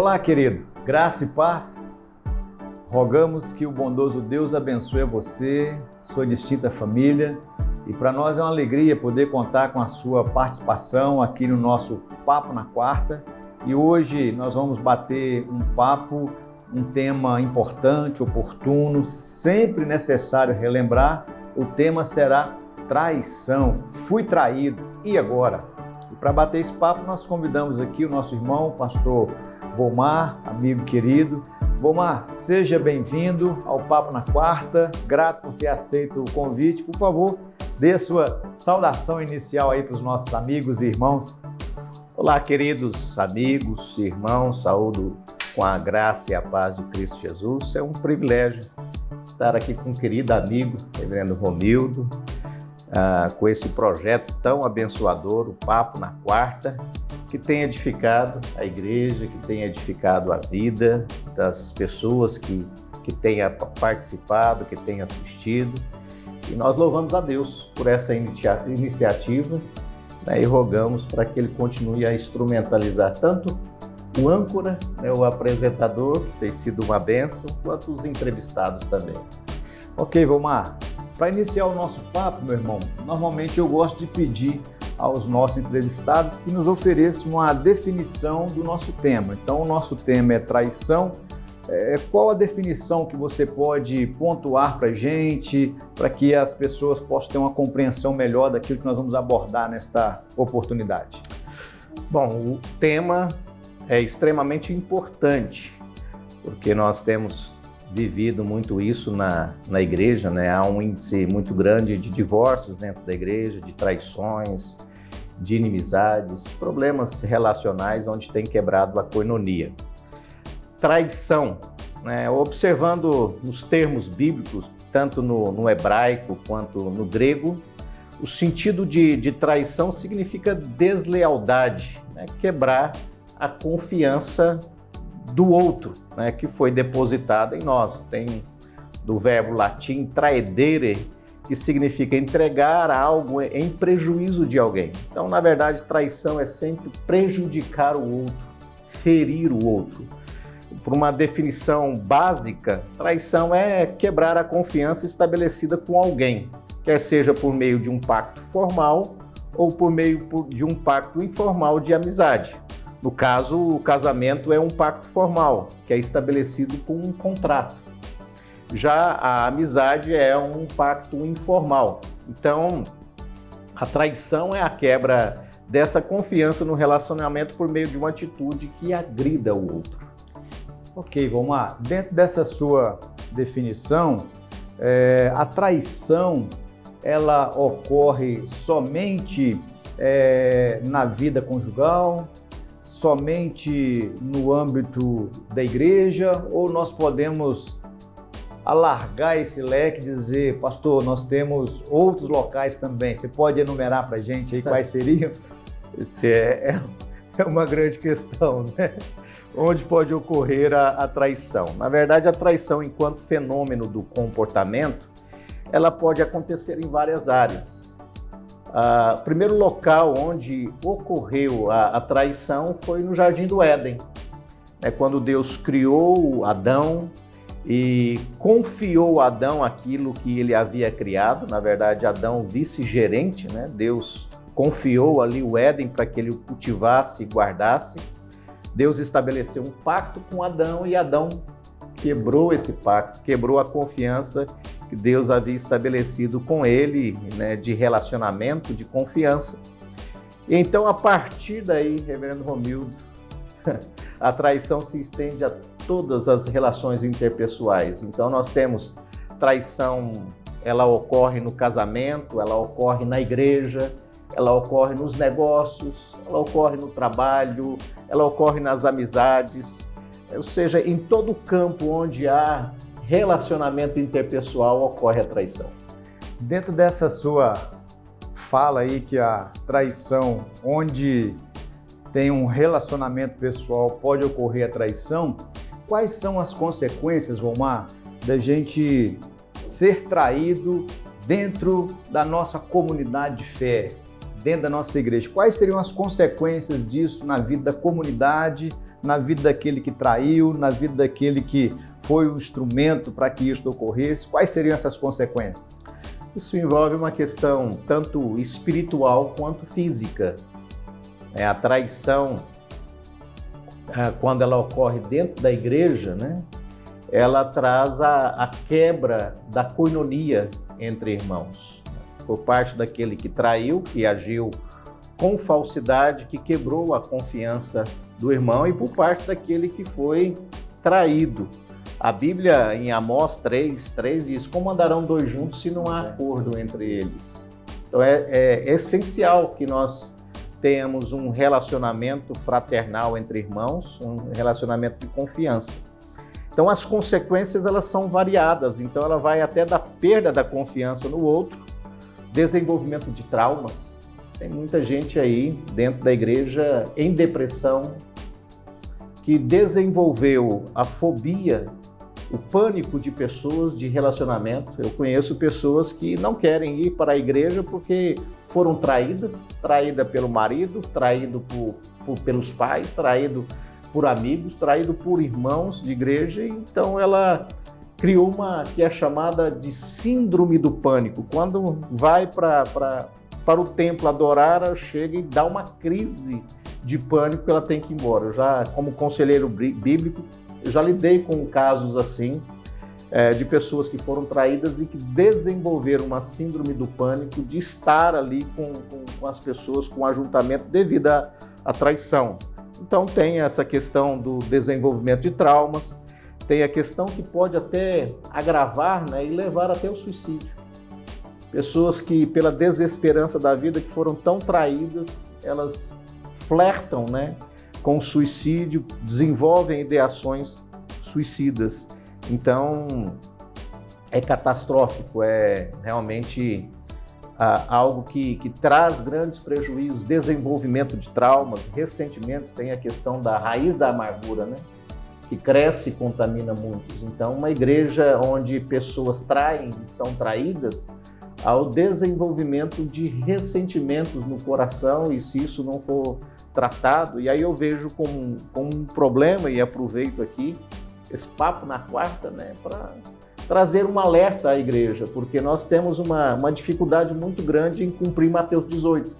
Olá, querido. Graça e paz. Rogamos que o bondoso Deus abençoe você, sua distinta família. E para nós é uma alegria poder contar com a sua participação aqui no nosso Papo na Quarta. E hoje nós vamos bater um papo, um tema importante, oportuno, sempre necessário relembrar. O tema será traição. Fui traído. E agora? E para bater esse papo, nós convidamos aqui o nosso irmão, pastor Volmar, amigo querido. Volmar, seja bem-vindo ao Papo na Quarta. Grato por ter aceito o convite. Por favor, dê a sua saudação inicial aí para os nossos amigos e irmãos. Olá, queridos amigos e irmãos. Saúdo com a graça e a paz de Cristo Jesus. É um privilégio estar aqui com um querido amigo, reverendo Romildo, com esse projeto tão abençoador, o Papo na Quarta, que tem edificado a igreja, que tem edificado a vida das pessoas que tenham participado, que tenham assistido. E nós louvamos a Deus por essa iniciativa, né, e rogamos para que Ele continue a instrumentalizar tanto o âncora, né, o apresentador, que tem sido uma bênção, quanto os entrevistados também. Ok, Volmar. Para iniciar o nosso papo, meu irmão, normalmente eu gosto de pedir aos nossos entrevistados que nos ofereçam uma definição do nosso tema. Então, o nosso tema é traição. Qual a definição que você pode pontuar para a gente, para que as pessoas possam ter uma compreensão melhor daquilo que nós vamos abordar nesta oportunidade? Bom, o tema é extremamente importante, porque nós temos vivido muito isso na igreja, né? Há um índice muito grande de divórcios dentro da igreja, de traições, de inimizades, problemas relacionais onde tem quebrado a coinonia. Traição, né? Observando os termos bíblicos, tanto no hebraico quanto no grego, o sentido de traição significa deslealdade, né? Quebrar a confiança do outro, né? Que foi depositada em nós. Tem do verbo latim traedere, que significa entregar algo em prejuízo de alguém. Então, na verdade, traição é sempre prejudicar o outro, ferir o outro. Por uma definição básica, traição é quebrar a confiança estabelecida com alguém, quer seja por meio de um pacto formal ou por meio de um pacto informal de amizade. No caso, o casamento é um pacto formal, que é estabelecido com um contrato. Já a amizade é um pacto informal. Então, a traição é a quebra dessa confiança no relacionamento por meio de uma atitude que agrida o outro. Ok, vamos lá. Dentro dessa sua definição, a traição, ela ocorre somente na vida conjugal, somente no âmbito da igreja, ou nós podemos alargar esse leque e dizer, pastor, nós temos outros locais também, você pode enumerar para a gente aí quais seriam? Essa é uma grande questão, né? Onde pode ocorrer a traição? Na verdade, a traição, enquanto fenômeno do comportamento, ela pode acontecer em várias áreas. O primeiro local onde ocorreu a traição foi no Jardim do Éden, né, quando Deus criou Adão e confiou a Adão aquilo que ele havia criado. Na verdade, Adão vice-gerente, né? Deus confiou ali o Éden para que ele o cultivasse e guardasse. Deus estabeleceu um pacto com Adão e Adão quebrou esse pacto, quebrou a confiança que Deus havia estabelecido com ele, né, de relacionamento, de confiança. E então, a partir daí, reverendo Romildo, a traição se estende a todas as relações interpessoais. Então, nós temos traição, ela ocorre no casamento, ela ocorre na igreja, ela ocorre nos negócios, ela ocorre no trabalho, ela ocorre nas amizades, ou seja, em todo campo onde há relacionamento interpessoal ocorre a traição. Dentro dessa sua fala aí que a traição, onde tem um relacionamento pessoal, pode ocorrer a traição, quais são as consequências, Volmar, da gente ser traído dentro da nossa comunidade de fé, dentro da nossa igreja? Quais seriam as consequências disso na vida da comunidade, na vida daquele que traiu, na vida daquele que foi o instrumento para que isso ocorresse? Quais seriam essas consequências? Isso envolve uma questão tanto espiritual quanto física. A traição, quando ela ocorre dentro da igreja, né, ela traz a quebra da coinonia entre irmãos. Por parte daquele que traiu, que agiu com falsidade, que quebrou a confiança do irmão, e por parte daquele que foi traído. A Bíblia, em Amós 3:3, diz: como andarão dois juntos se não há acordo entre eles? Então é essencial que nós tenhamos um relacionamento fraternal entre irmãos, um relacionamento de confiança. Então as consequências, elas são variadas, então ela vai até da perda da confiança no outro, desenvolvimento de traumas. Tem muita gente aí dentro da igreja em depressão, que desenvolveu a fobia, o pânico de pessoas, de relacionamento. Eu conheço pessoas que não querem ir para a igreja porque foram traídas pelo marido, traído pelos pais, traído por amigos, traído por irmãos de igreja. Então ela criou uma que é chamada de síndrome do pânico. Quando vai para o templo adorar, ela chega e dá uma crise de pânico, ela tem que ir embora. Eu já, como conselheiro bíblico, eu já lidei com casos assim, de pessoas que foram traídas e que desenvolveram uma síndrome do pânico de estar ali com as pessoas, com o ajuntamento devido à traição. Então tem essa questão do desenvolvimento de traumas, tem a questão que pode até agravar, né, e levar até o suicídio. Pessoas que, pela desesperança da vida, que foram tão traídas, elas flertam, né, com o suicídio, desenvolvem ideações suicidas. Então, é catastrófico, é realmente algo que traz grandes prejuízos, desenvolvimento de traumas, ressentimentos. Tem a questão da raiz da amargura, né, que cresce e contamina muitos. Então, uma igreja onde pessoas traem e são traídas, ao desenvolvimento de ressentimentos no coração, e se isso não for tratado, e aí eu vejo como um problema, e aproveito aqui esse papo na quarta, né, para trazer um alerta à igreja, porque nós temos uma dificuldade muito grande em cumprir Mateus 18.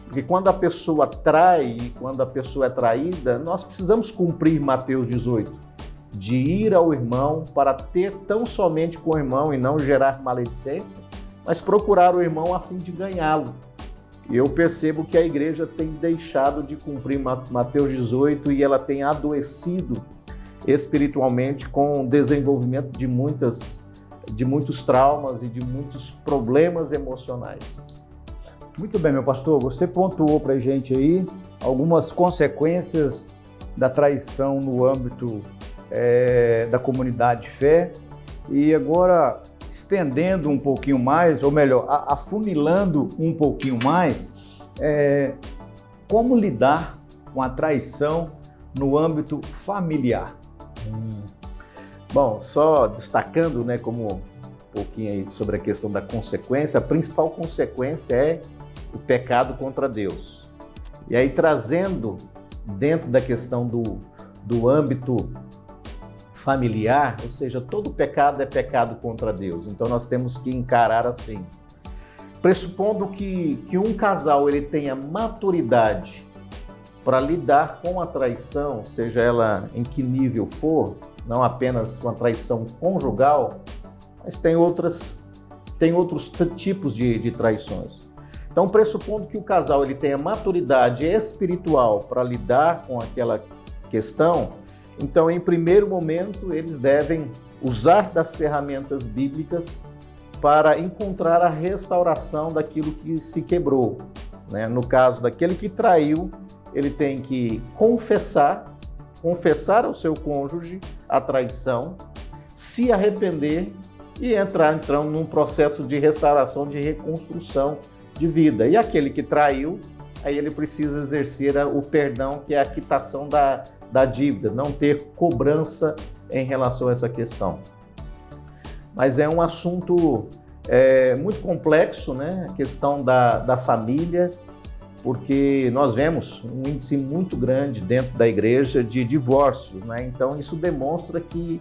Porque quando a pessoa trai e quando a pessoa é traída, nós precisamos cumprir Mateus 18, de ir ao irmão para ter tão somente com o irmão e não gerar maledicência, mas procurar o irmão a fim de ganhá-lo. E eu percebo que a igreja tem deixado de cumprir Mateus 18 e ela tem adoecido espiritualmente com o desenvolvimento de muitos traumas e de muitos problemas emocionais. Muito bem, meu pastor, você pontuou para a gente aí algumas consequências da traição no âmbito da comunidade de fé, e agora estendendo um pouquinho mais, ou melhor, afunilando um pouquinho mais, como lidar com a traição no âmbito familiar? Bom, só destacando, né, como um pouquinho aí sobre a questão da consequência, a principal consequência é o pecado contra Deus. E aí trazendo dentro da questão do âmbito familiar, ou seja, todo pecado é pecado contra Deus. Então nós temos que encarar assim, pressupondo que um casal ele tenha maturidade para lidar com a traição, seja ela em que nível for, não apenas uma traição conjugal, mas tem outros tipos de traições. Então, pressupondo que o casal ele tenha maturidade espiritual para lidar com aquela questão, então, em primeiro momento, eles devem usar das ferramentas bíblicas para encontrar a restauração daquilo que se quebrou, né? No caso daquele que traiu, ele tem que confessar ao seu cônjuge a traição, se arrepender e entrar então num processo de restauração, de reconstrução de vida. E aquele que traiu, aí ele precisa exercer o perdão, que é a quitação da dívida, não ter cobrança em relação a essa questão. Mas é um assunto muito complexo, né? A questão da família, porque nós vemos um índice muito grande dentro da igreja de divórcios, né? Então isso demonstra que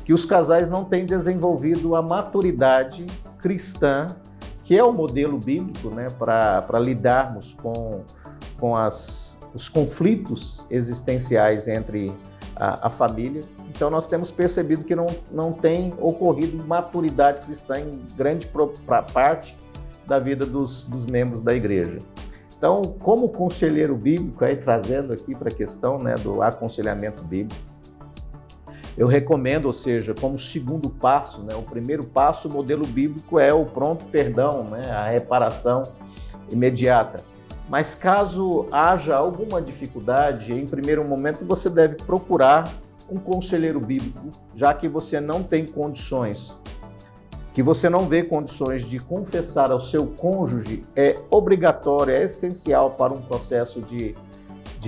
os casais não têm desenvolvido a maturidade cristã, que é o modelo bíblico, né, para lidarmos com os conflitos existenciais entre a família. Então nós temos percebido que não tem ocorrido maturidade cristã em grande parte da vida dos membros da igreja. Então, como conselheiro bíblico, aí trazendo aqui para a questão, né, do aconselhamento bíblico, eu recomendo, ou seja, como segundo passo, né, o primeiro passo, o modelo bíblico é o pronto perdão, né, a reparação imediata. Mas caso haja alguma dificuldade, em primeiro momento você deve procurar um conselheiro bíblico, já que você não tem condições, que você não vê condições de confessar ao seu cônjuge, é obrigatório, é essencial para um processo de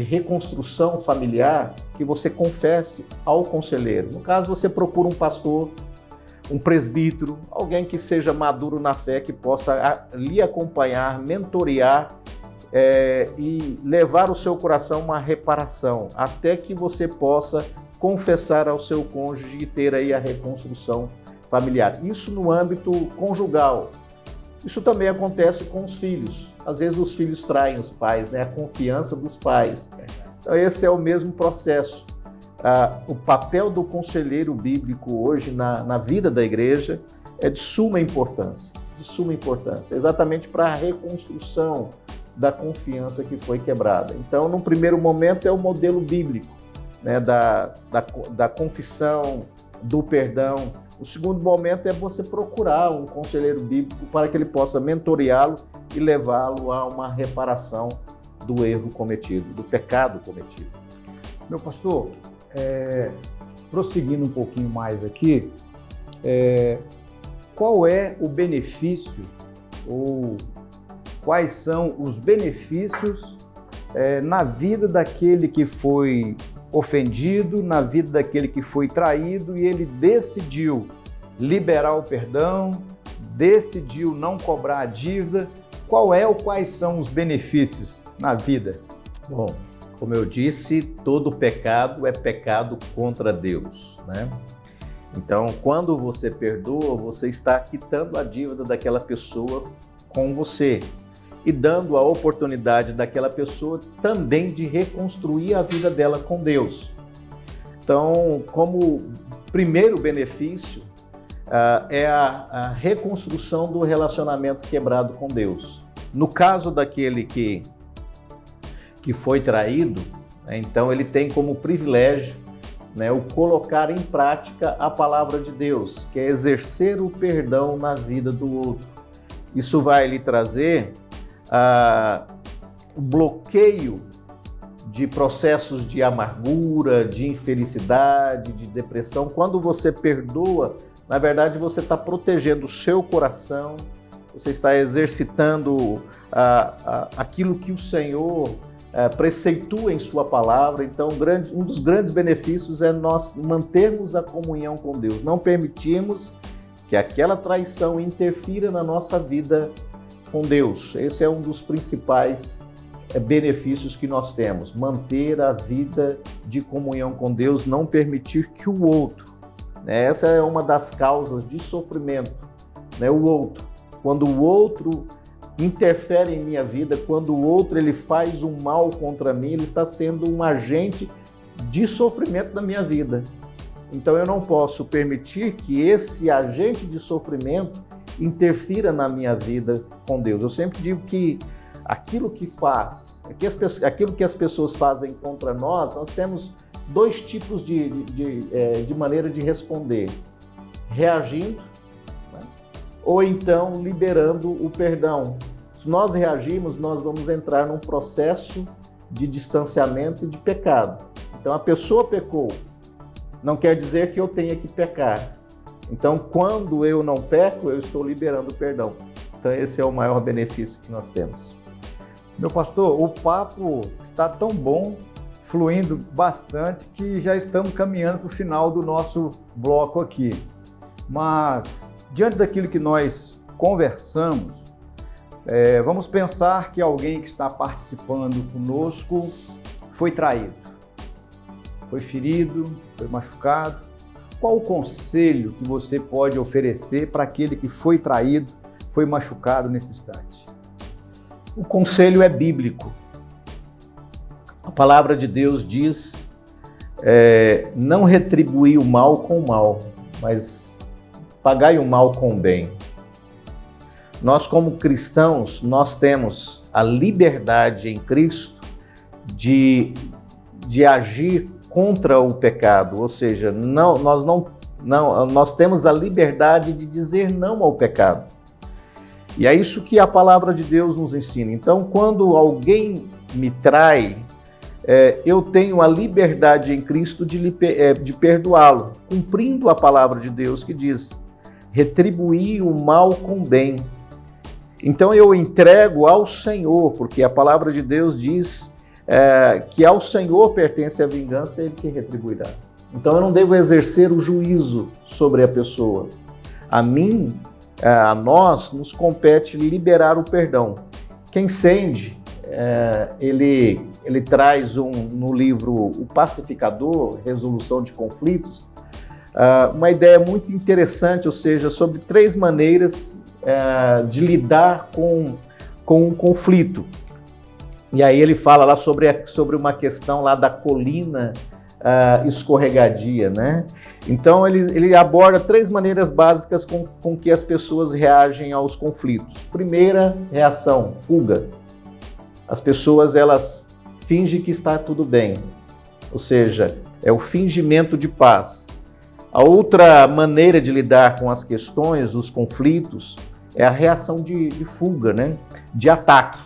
reconstrução familiar, que você confesse ao conselheiro. No caso, você procura um pastor, um presbítero, alguém que seja maduro na fé, que possa lhe acompanhar, mentorear e levar o seu coração a uma reparação, até que você possa confessar ao seu cônjuge e ter aí a reconstrução familiar. Isso no âmbito conjugal. Isso também acontece com os filhos. Às vezes os filhos traem os pais, né? A confiança dos pais. Então esse é o mesmo processo. O papel do conselheiro bíblico hoje na vida da igreja é de suma importância, exatamente para a reconstrução da confiança que foi quebrada. Então, no primeiro momento é o modelo bíblico, né? da confissão, do perdão. O segundo momento é você procurar um conselheiro bíblico para que ele possa mentoreá-lo e levá-lo a uma reparação do erro cometido, do pecado cometido. Meu pastor, prosseguindo um pouquinho mais aqui, qual é o benefício ou quais são os benefícios na vida daquele que foi ofendido, na vida daquele que foi traído e ele decidiu liberar o perdão, decidiu não cobrar a dívida? Quais são os benefícios na vida? Bom, como eu disse, todo pecado é pecado contra Deus, né? Então, quando você perdoa, você está quitando a dívida daquela pessoa com você e dando a oportunidade daquela pessoa também de reconstruir a vida dela com Deus. Então, como primeiro benefício, é a reconstrução do relacionamento quebrado com Deus. No caso daquele que foi traído, né, então ele tem como privilégio, né, o colocar em prática a palavra de Deus, que é exercer o perdão na vida do outro. Isso vai lhe trazer o bloqueio de processos de amargura, de infelicidade, de depressão. Quando você perdoa, na verdade você está protegendo o seu coração, você está exercitando aquilo que o Senhor preceitua em sua palavra. Então, um dos grandes benefícios é nós mantermos a comunhão com Deus, não permitirmos que aquela traição interfira na nossa vida com Deus. Esse é um dos principais benefícios que nós temos, manter a vida de comunhão com Deus, não permitir que o outro, né? Essa é uma das causas de sofrimento, né? O outro, quando o outro interfere em minha vida, quando o outro ele faz um mal contra mim, ele está sendo um agente de sofrimento na minha vida. Então eu não posso permitir que esse agente de sofrimento interfira na minha vida com Deus. Eu sempre digo que aquilo que as pessoas fazem contra nós temos dois tipos de maneira de responder: reagindo, né? Ou então liberando o perdão. Se nós reagirmos, nós vamos entrar num processo de distanciamento e de pecado. Então a pessoa pecou, não quer dizer que eu tenha que pecar. Então, quando eu não peco, eu estou liberando o perdão. Então, esse é o maior benefício que nós temos. Meu pastor, o papo está tão bom, fluindo bastante, que já estamos caminhando para o final do nosso bloco aqui. Mas, diante daquilo que nós conversamos, Vamos pensar que alguém que está participando conosco foi traído, foi ferido, foi machucado. Qual o conselho que você pode oferecer para aquele que foi traído, foi machucado nesse instante? O conselho é bíblico. A palavra de Deus diz, não retribuir o mal com o mal, mas pagai o mal com o bem. Nós, como cristãos, nós temos a liberdade em Cristo de agir contra o pecado, ou seja, nós temos a liberdade de dizer não ao pecado. E é isso que a palavra de Deus nos ensina. Então, quando alguém me trai, eu tenho a liberdade em Cristo de perdoá-lo, cumprindo a palavra de Deus que diz, retribuir o mal com o bem. Então eu entrego ao Senhor, porque a palavra de Deus diz que ao Senhor pertence a vingança, Ele que retribuirá. Então eu não devo exercer o juízo sobre a pessoa. A nós nos compete liberar o perdão. Quem Sende, ele traz no livro O Pacificador, Resolução de Conflitos, uma ideia muito interessante, ou seja, sobre 3 maneiras de lidar com um conflito. E aí ele fala lá sobre uma questão lá da colina escorregadia, né? Então ele aborda 3 maneiras básicas com que as pessoas reagem aos conflitos. Primeira reação, fuga. As pessoas, elas fingem que está tudo bem, ou seja, é o fingimento de paz. A outra maneira de lidar com as questões, os conflitos, é a reação de fuga, né? De ataque.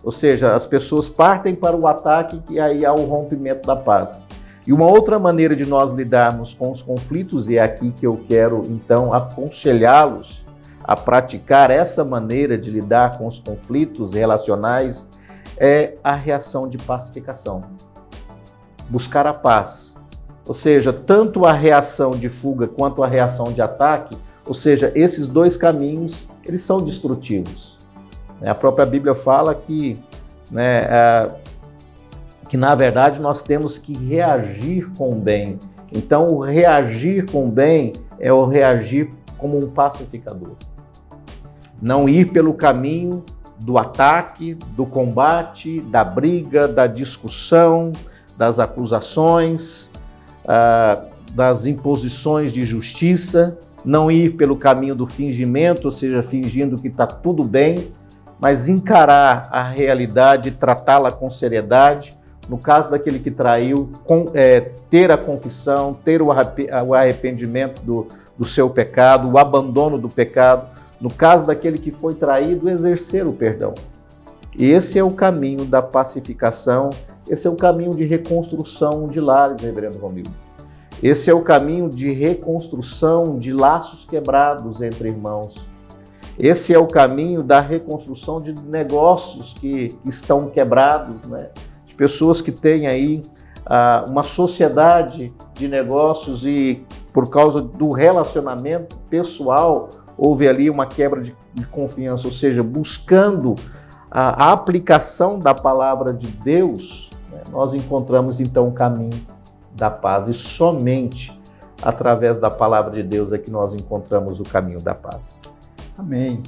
Ou seja, as pessoas partem para o ataque e aí há o rompimento da paz. E uma outra maneira de nós lidarmos com os conflitos, e é aqui que eu quero então aconselhá-los a praticar essa maneira de lidar com os conflitos relacionais, é a reação de pacificação. Buscar a paz. Ou seja, tanto a reação de fuga quanto a reação de ataque, ou seja, esses 2 caminhos, eles são destrutivos. A própria Bíblia fala que na verdade nós temos que reagir com o bem. Então o reagir com o bem é o reagir como um pacificador. Não ir pelo caminho do ataque, do combate, da briga, da discussão, das acusações, das imposições de justiça, não ir pelo caminho do fingimento, ou seja, fingindo que está tudo bem, mas encarar a realidade e tratá-la com seriedade. No caso daquele que traiu, ter a confissão, ter o arrependimento do seu pecado, o abandono do pecado. No caso daquele que foi traído, exercer o perdão. Esse é o caminho da pacificação, esse é o caminho de reconstrução de lares, reverendo Romildo. Esse é o caminho de reconstrução de laços quebrados entre irmãos. Esse é o caminho da reconstrução de negócios que estão quebrados, né? De pessoas que têm aí uma sociedade de negócios e por causa do relacionamento pessoal houve ali uma quebra de confiança, ou seja, buscando a aplicação da palavra de Deus, né, nós encontramos então o caminho da paz e somente através da palavra de Deus é que nós encontramos o caminho da paz. Amém.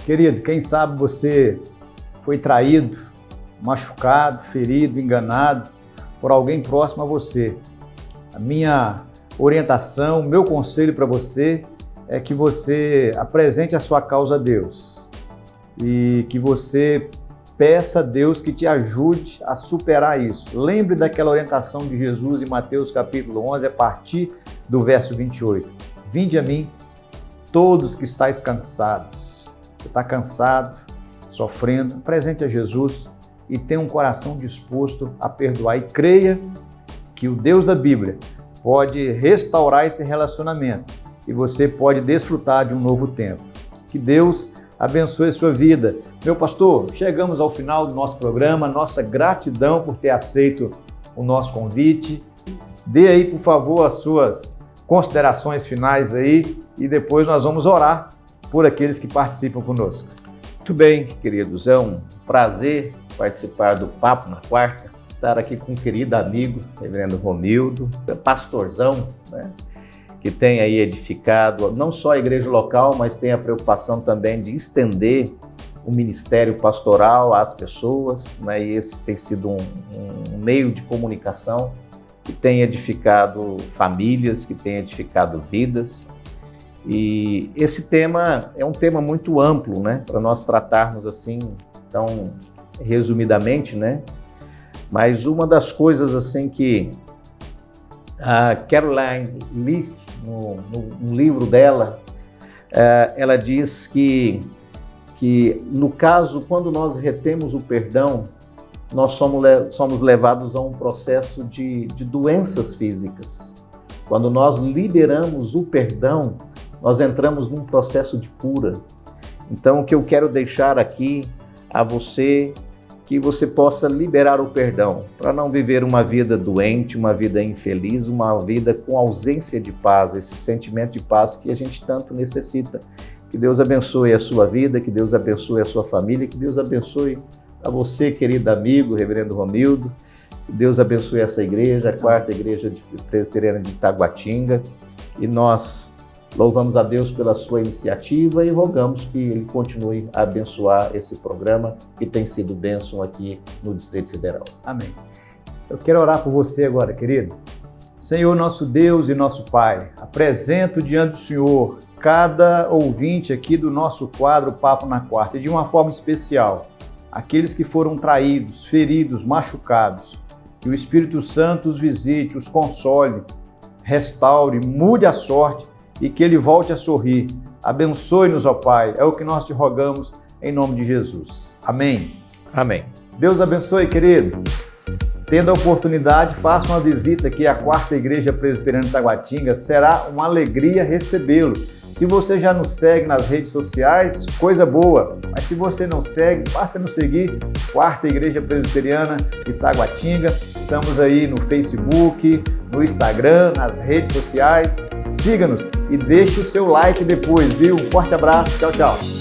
Querido, quem sabe você foi traído, machucado, ferido, enganado por alguém próximo a você. A minha orientação, o meu conselho para você é que você apresente a sua causa a Deus e que você peça a Deus que te ajude a superar isso. Lembre daquela orientação de Jesus em Mateus capítulo 11, a partir do verso 28. Vinde a mim, todos que estáis cansados. Você está cansado, sofrendo, apresente a Jesus e tenha um coração disposto a perdoar e creia que o Deus da Bíblia pode restaurar esse relacionamento e você pode desfrutar de um novo tempo. Que Deus abençoe a sua vida. Meu pastor, chegamos ao final do nosso programa. Nossa gratidão por ter aceito o nosso convite. Dê aí, por favor, as suas considerações finais aí e depois nós vamos orar por aqueles que participam conosco. Muito bem, queridos, é um prazer participar do Papo na Quarta, estar aqui com um querido amigo, reverendo Romildo, pastorzão, né, que tem aí edificado não só a igreja local, mas tem a preocupação também de estender o ministério pastoral às pessoas, né, e esse tem sido um meio de comunicação que tem edificado famílias, que tem edificado vidas. E esse tema é um tema muito amplo, né, para nós tratarmos assim, tão resumidamente, né? Mas uma das coisas assim que a Caroline Leaf, no livro dela, ela diz que no caso, quando nós retemos o perdão, nós somos levados a um processo de doenças físicas. Quando nós liberamos o perdão, nós entramos num processo de cura. Então, o que eu quero deixar aqui a você, que você possa liberar o perdão, para não viver uma vida doente, uma vida infeliz, uma vida com ausência de paz, esse sentimento de paz que a gente tanto necessita. Que Deus abençoe a sua vida, que Deus abençoe a sua família, que Deus abençoe a você, querido amigo, reverendo Romildo, que Deus abençoe essa igreja, a quarta igreja presbiteriana de Taguatinga, e nós louvamos a Deus pela sua iniciativa e rogamos que Ele continue a abençoar esse programa que tem sido bênção aqui no Distrito Federal. Amém. Eu quero orar por você agora, querido. Senhor, nosso Deus e nosso Pai, apresento diante do Senhor cada ouvinte aqui do nosso quadro Papo na Quarta, e de uma forma especial, aqueles que foram traídos, feridos, machucados, que o Espírito Santo os visite, os console, restaure, mude a sorte e que Ele volte a sorrir. Abençoe-nos, ó Pai, é o que nós te rogamos em nome de Jesus. Amém. Amém. Deus abençoe, querido. Tendo a oportunidade, faça uma visita aqui à quarta igreja presbiteriana de Taguatinga, será uma alegria recebê-lo. Se você já nos segue nas redes sociais, coisa boa, mas se você não segue, passe a nos seguir, quarta igreja presbiteriana de Taguatinga. Estamos aí no Facebook, no Instagram, nas redes sociais. Siga-nos e deixe o seu like depois, viu? Um forte abraço, tchau, tchau.